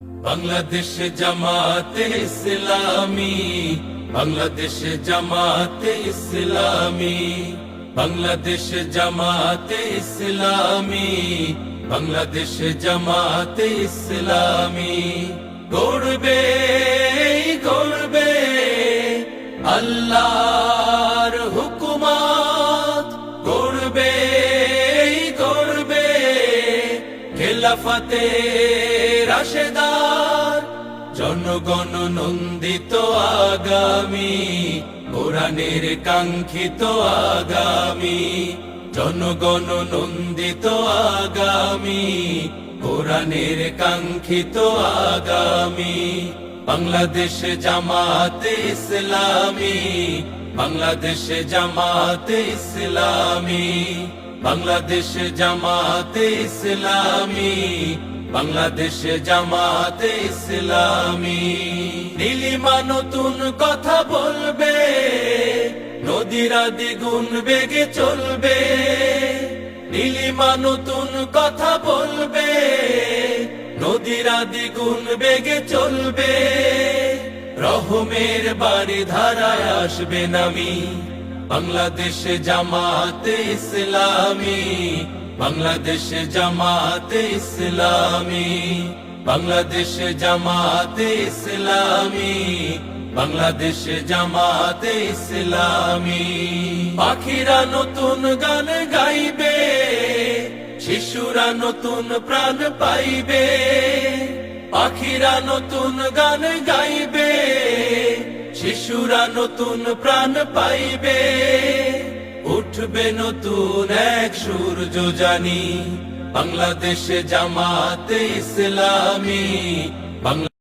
বাংলাদেশ জামাতে ইসলামী, বাংলাদেশ জামাতে ইসলামী, বাংলাদেশ জামাতে ইসলামী, বাংলাদেশ জামাতে ইসলামী। গড়বে গড়বে আল্লাহর হুকুমত, গড়বে গড়বে খেলাফতে রাশেদার, জনগণ নন্দিত আগামী, কোরআনের কাঙ্ক্ষিত আগামী, জনগণ নন্দিত আগামী, কোরআনের কাঙ্ক্ষিত আগামী। বাংলাদেশ জামাতে ইসলামী, বাংলাদেশ জামাতে ইসলামী, বাংলাদেশ জামাতে ইসলামী, বাংলাদেশ জামাতে ইসলামী। নীলিমা নতুন কথা বলবে, নদীরা দ্বিগুণ বেগে চলবে। নীলিমা নতুন কথা বলবে, নদীরা দ্বিগুণ বেগে চলবে। রহমের বাড়ি ধারায় আসবে নামি, বাংলাদেশ জামাতে ইসলামী, বাংলাদেশ জামাতে ইসলামী, বাংলাদেশ জামাতে ইসলামী, বাংলাদেশ জামাতে ইসলামী। পাখিরা নতুন গান গাইবে, শিশুরা নতুন প্রাণ পাইবে। পাখিরা নতুন গান গাইবে, শিশুরা নতুন প্রাণ পাইবে। উঠবে নতুন এক সূর্য জানি, বাংলাদেশ জামাতে ইসলামী।